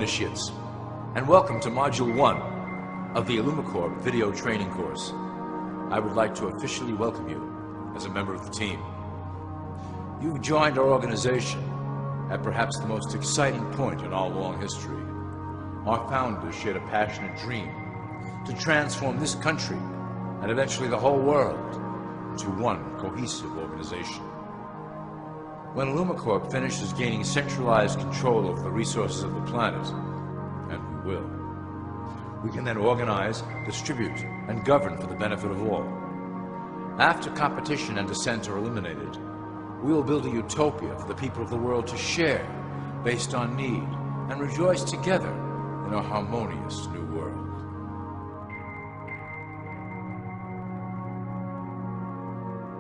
initiates, and welcome to Module 1 of the ILLUMICORP video training course. I would like to officially welcome you as a member of the team. You've joined our organization at perhaps the most exciting point in our long history. Our founders shared a passionate dream to transform this country and eventually the whole world to one cohesive organization. When ILLUMICORP finishes gaining centralized control over the resources of the planet, and we will, we can then organize, distribute, and govern for the benefit of all. After competition and dissent are eliminated, we will build a utopia for the people of the world to share based on need and rejoice together in a harmonious new world.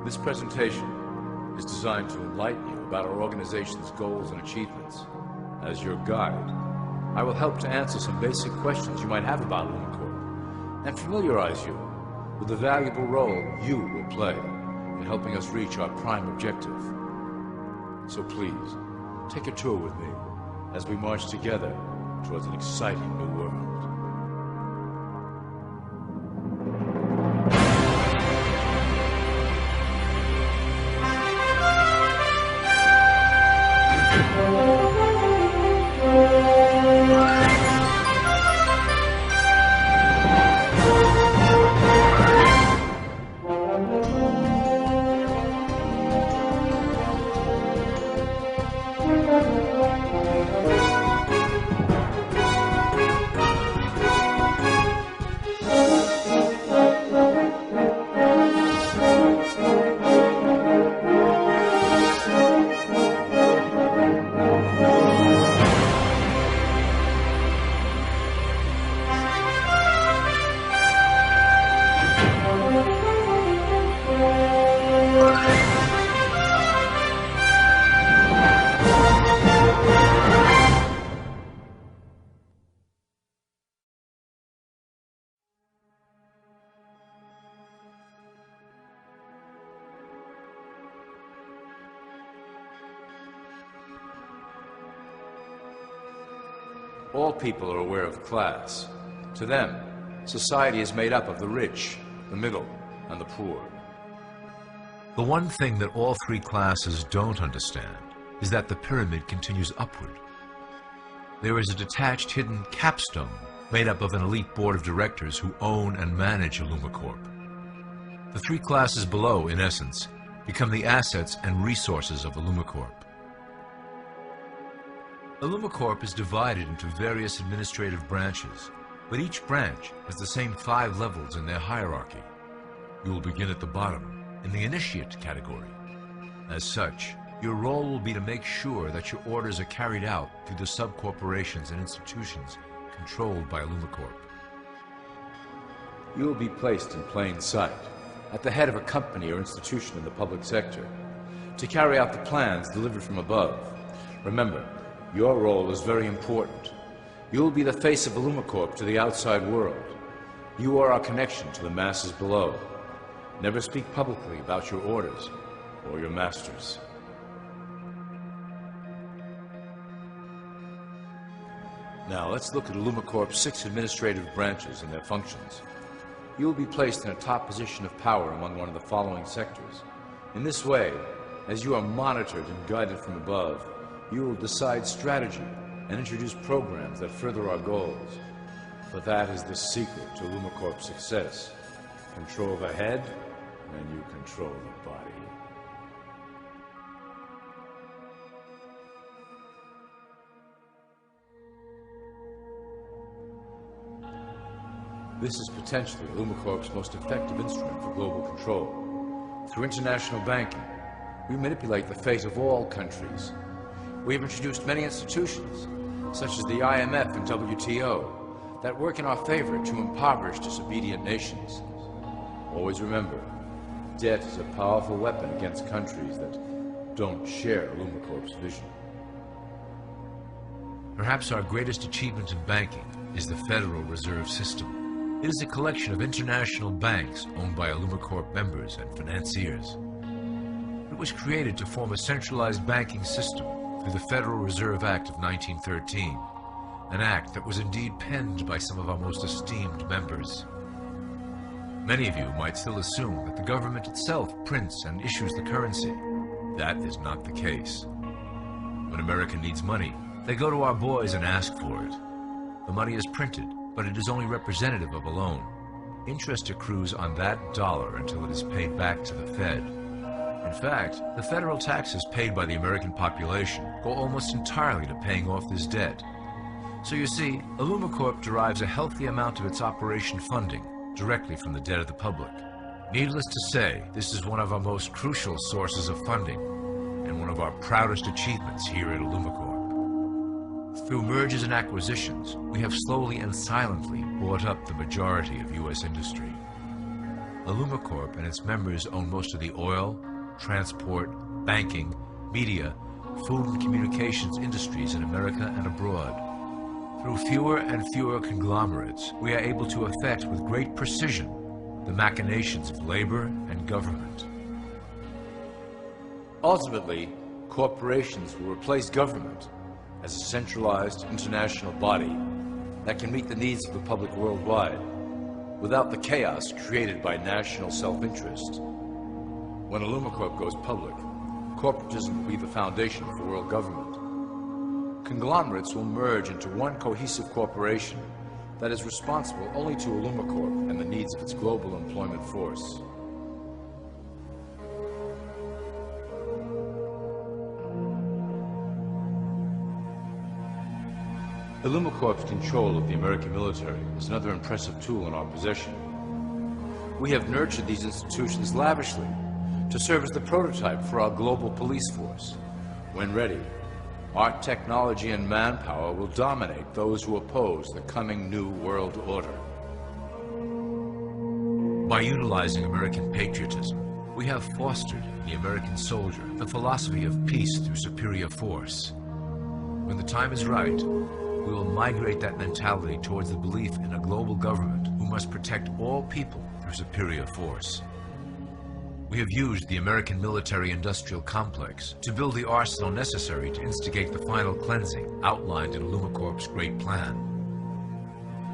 This presentation is designed to enlighten you about our organization's goals and achievements. As your guide, I will help to answer some basic questions you might have about ILLUMICORP and familiarize you with the valuable role you will play in helping us reach our prime objective. So please, take a tour with me as we march together towards an exciting new world. All people are aware of class. To them, society is made up of the rich, the middle, and the poor. The one thing that all three classes don't understand is that the pyramid continues upward. There is a detached hidden capstone made up of an elite board of directors who own and manage ILLUMICORP. The three classes below, in essence, become the assets and resources of ILLUMICORP. ILLUMICORP is divided into various administrative branches, but each branch has the same 5 levels in their hierarchy. You will begin at the bottom, in the initiate category. As such, your role will be to make sure that your orders are carried out through the sub-corporations and institutions controlled by ILLUMICORP. You will be placed in plain sight, at the head of a company or institution in the public sector, to carry out the plans delivered from above. Remember, your role is very important. You will be the face of ILLUMICORP to the outside world. You are our connection to the masses below. Never speak publicly about your orders or your masters. Now let's look at ILLUMICORP's 6 administrative branches and their functions. You will be placed in a top position of power among one of the following sectors. In this way, as you are monitored and guided from above, you will decide strategy and introduce programs that further our goals. For that is the secret to ILLUMICORP's success. Control the head, and you control the body. This is potentially ILLUMICORP's most effective instrument for global control. Through international banking, we manipulate the fate of all countries. We have introduced many institutions, such as the IMF and WTO, that work in our favor to impoverish disobedient nations. Always remember, debt is a powerful weapon against countries that don't share ILLUMICORP's vision. Perhaps our greatest achievement in banking is the Federal Reserve System. It is a collection of international banks owned by ILLUMICORP members and financiers. It was created to form a centralized banking system through the Federal Reserve Act of 1913 an act that was indeed penned by some of our most esteemed members. Many of you might still assume that the government itself prints and issues the currency. That is not the case. When America needs money, they go to our boys and ask for it. The money is printed, but it is only representative of a loan. Interest accrues on that dollar until it is paid back to the Fed. In fact, the federal taxes paid by the American population go almost entirely to paying off this debt. So you see, ILLUMICORP derives a healthy amount of its operation funding directly from the debt of the public. Needless to say, this is one of our most crucial sources of funding and one of our proudest achievements here at ILLUMICORP. Through mergers and acquisitions, we have slowly and silently bought up the majority of U.S. industry. ILLUMICORP and its members own most of the oil, transport, banking, media, food and communications industries in America and abroad. Through fewer and fewer conglomerates, we are able to effect with great precision the machinations of labor and government. Ultimately, corporations will replace government as a centralized international body that can meet the needs of the public worldwide without the chaos created by national self-interest. When ILLUMICORP goes public, corporatism will be the foundation for world government. Conglomerates will merge into one cohesive corporation that is responsible only to ILLUMICORP and the needs of its global employment force. ILLUMICORP's control of the American military is another impressive tool in our possession. We have nurtured these institutions lavishly to serve as the prototype for our global police force. When ready, our technology and manpower will dominate those who oppose the coming new world order. By utilizing American patriotism, we have fostered in the American soldier the philosophy of peace through superior force. When the time is right, we will migrate that mentality towards the belief in a global government who must protect all people through superior force. We have used the American military-industrial complex to build the arsenal necessary to instigate the final cleansing outlined in ILLUMICORP's great plan.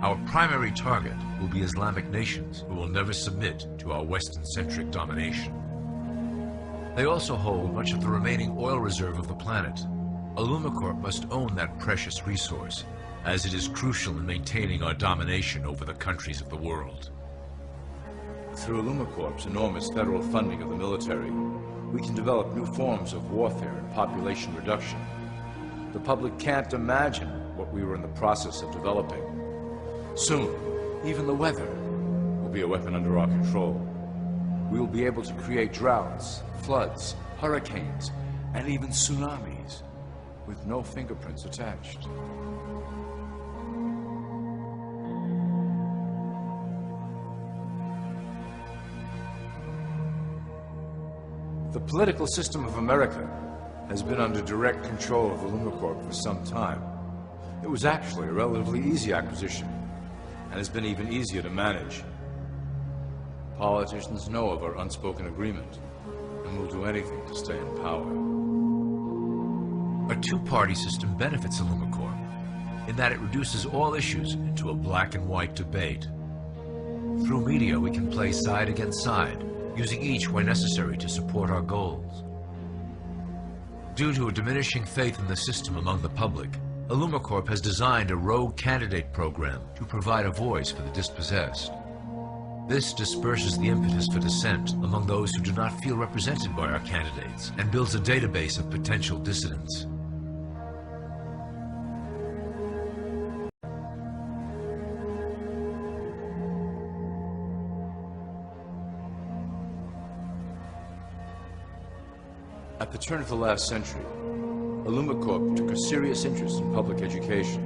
Our primary target will be Islamic nations who will never submit to our Western-centric domination. They also hold much of the remaining oil reserve of the planet. ILLUMICORP must own that precious resource, as it is crucial in maintaining our domination over the countries of the world. Through ILLUMICORP's enormous federal funding of the military, we can develop new forms of warfare and population reduction. The public can't imagine what we were in the process of developing. Soon, even the weather will be a weapon under our control. We will be able to create droughts, floods, hurricanes, and even tsunamis with no fingerprints attached. The political system of America has been under direct control of ILLUMICORP for some time. It was actually a relatively easy acquisition and has been even easier to manage. Politicians know of our unspoken agreement and will do anything to stay in power. A two-party system benefits ILLUMICORP in that it reduces all issues into a black and white debate. Through media, we can play side against side, using each where necessary to support our goals. Due to a diminishing faith in the system among the public, ILLUMICORP has designed a rogue candidate program to provide a voice for the dispossessed. This disperses the impetus for dissent among those who do not feel represented by our candidates and builds a database of potential dissidents. At the turn of the last century, ILLUMICORP took a serious interest in public education.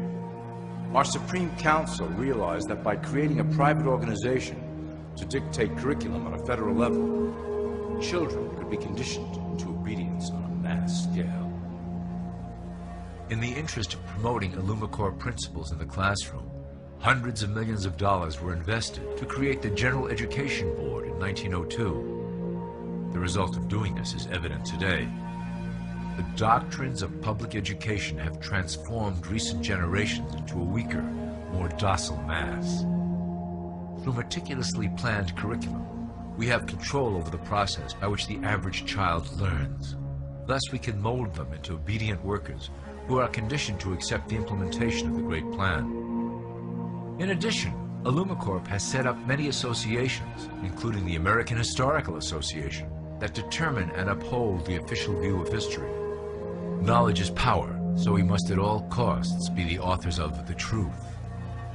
Our Supreme Council realized that by creating a private organization to dictate curriculum on a federal level, children could be conditioned into obedience on a mass scale. In the interest of promoting ILLUMICORP principles in the classroom, hundreds of millions of dollars were invested to create the General Education Board in 1902. The result of doing this is evident today. The the doctrines of public education have transformed recent generations into a weaker, more docile mass. Through meticulously planned curriculum, we have control over the process by which the average child learns. Thus, we can mold them into obedient workers who are conditioned to accept the implementation of the Great Plan. In addition, ILLUMICORP has set up many associations, including the American Historical Association, that determine and uphold the official view of history. Knowledge is power, so we must at all costs be the authors of the truth.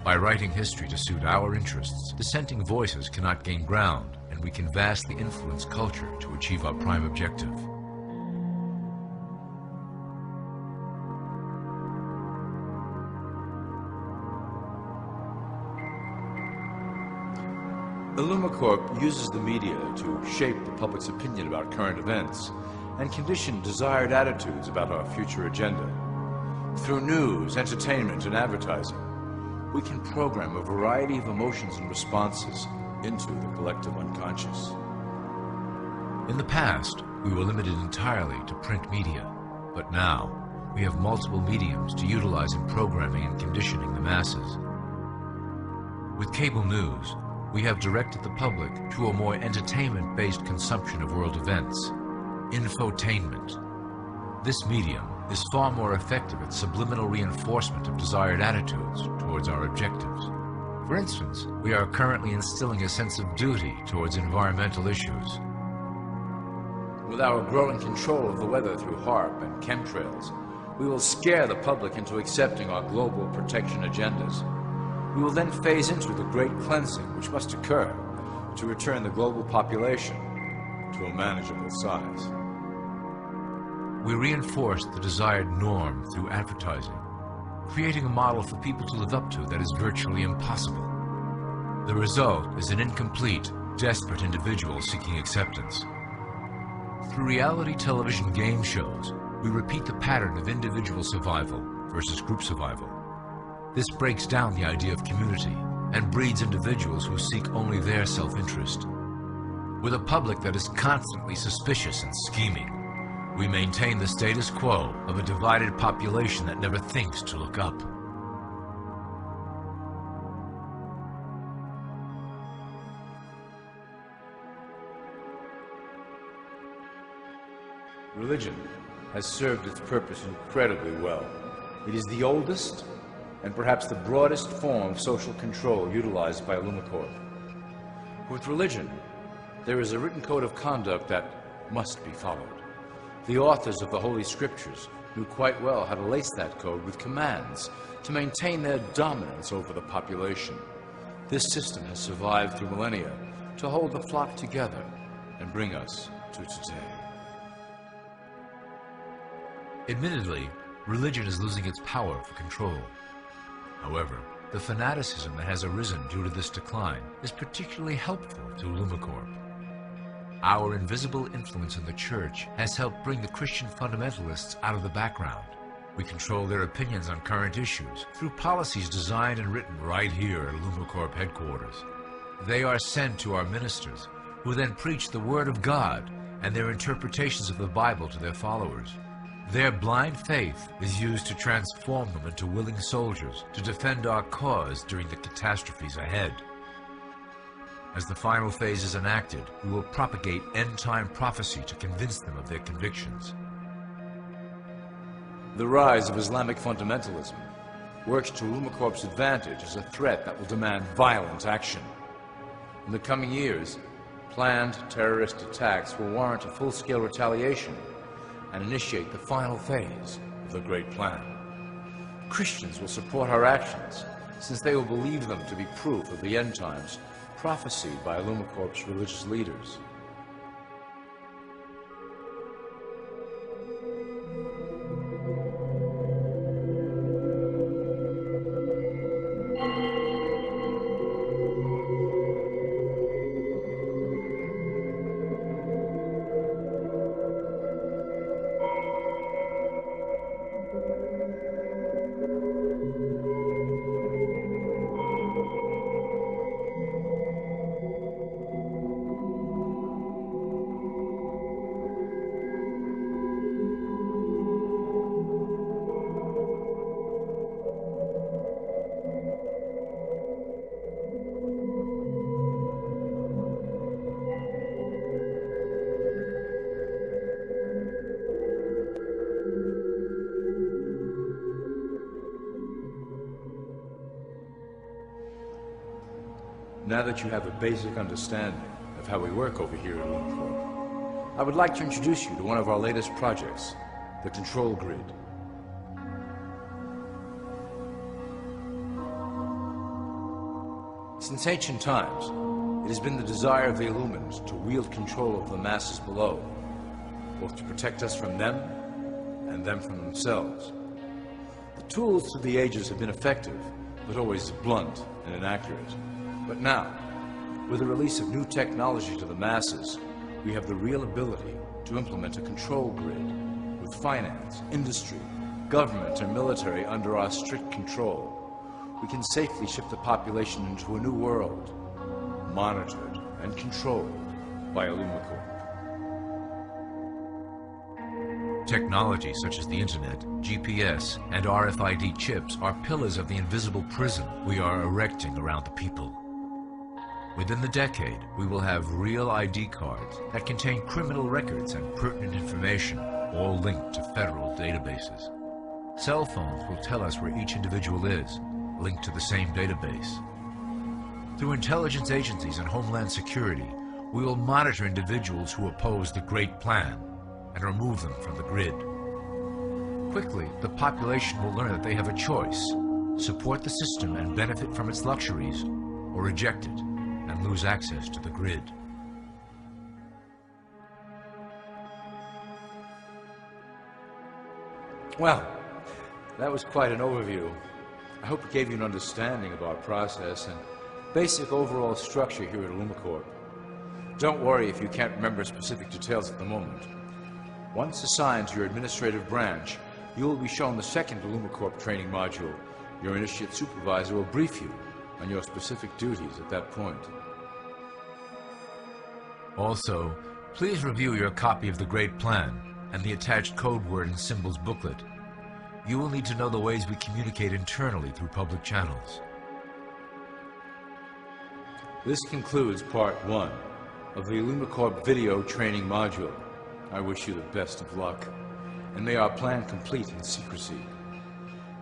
By writing history to suit our interests, dissenting voices cannot gain ground, and we can vastly influence culture to achieve our prime objective. ILLUMICORP uses the media to shape the public's opinion about current events and condition desired attitudes about our future agenda. Through news, entertainment, and advertising, we can program a variety of emotions and responses into the collective unconscious. In the past, we were limited entirely to print media, but now we have multiple mediums to utilize in programming and conditioning the masses. With cable news, we have directed the public to a more entertainment-based consumption of world events, infotainment. This medium is far more effective at subliminal reinforcement of desired attitudes towards our objectives. For instance, we are currently instilling a sense of duty towards environmental issues. With our growing control of the weather through HAARP and chemtrails, we will scare the public into accepting our global protection agendas. We will then phase into the great cleansing which must occur to return the global population to a manageable size. We reinforce the desired norm through advertising, creating a model for people to live up to that is virtually impossible. The result is an incomplete, desperate individual seeking acceptance. Through reality television game shows, we repeat the pattern of individual survival versus group survival. This breaks down the idea of community and breeds individuals who seek only their self-interest. With a public that is constantly suspicious and scheming, we maintain the status quo of a divided population that never thinks to look up. Religion has served its purpose incredibly well. It is the oldest and perhaps the broadest form of social control utilized by ILLUMICORP. With religion, there is a written code of conduct that must be followed. The authors of the Holy Scriptures knew quite well how to lace that code with commands to maintain their dominance over the population. This system has survived through millennia to hold the flock together and bring us to today. Admittedly, religion is losing its power for control. However, the fanaticism that has arisen due to this decline is particularly helpful to ILLUMICORP. Our invisible influence in the Church has helped bring the Christian fundamentalists out of the background. We control their opinions on current issues through policies designed and written right here at ILLUMICORP headquarters. They are sent to our ministers, who then preach the Word of God and their interpretations of the Bible to their followers. Their blind faith is used to transform them into willing soldiers to defend our cause during the catastrophes ahead. As the final phase is enacted, we will propagate end-time prophecy to convince them of their convictions. The rise of Islamic fundamentalism works to ILLUMICORP's advantage as a threat that will demand violent action. In the coming years, planned terrorist attacks will warrant a full-scale retaliation and initiate the final phase of the Great Plan. Christians will support our actions, since they will believe them to be proof of the end times prophesied by ILLUMICORP's religious leaders. now that you have a basic understanding of how we work over here at ILLUMICORP, I would like to introduce you to one of our latest projects, the control grid. Since ancient times, it has been the desire of the Illumins to wield control of the masses below, both to protect us from them and them from themselves. The tools through the ages have been effective, but always blunt and inaccurate. But now, with the release of new technology to the masses, we have the real ability to implement a control grid with finance, industry, government, and military under our strict control. We can safely ship the population into a new world, monitored and controlled by ILLUMICORP. Technology such as the internet, GPS, and RFID chips are pillars of the invisible prison we are erecting around the people. Within the decade, we will have real ID cards that contain criminal records and pertinent information, all linked to federal databases. Cell phones will tell us where each individual is, linked to the same database. Through intelligence agencies and Homeland Security, we will monitor individuals who oppose the Great Plan and remove them from the grid. Quickly, the population will learn that they have a choice: support the system and benefit from its luxuries, or reject it and lose access to the grid. Well, that was quite an overview. I hope it gave you an understanding of our process and basic overall structure here at ILLUMICORP. Don't worry if you can't remember specific details at the moment. Once assigned to your administrative branch, you will be shown the second ILLUMICORP training module. Your initiate supervisor will brief you on your specific duties at that point. Also, please review your copy of the Great Plan and the attached code word and symbols booklet. You will need to know the ways we communicate internally through public channels. This concludes part 1 of the ILLUMICORP video training module. I wish you the best of luck, and may our plan complete in secrecy.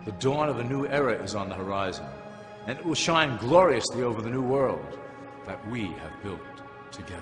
The dawn of a new era is on the horizon, and it will shine gloriously over the new world that we have built together.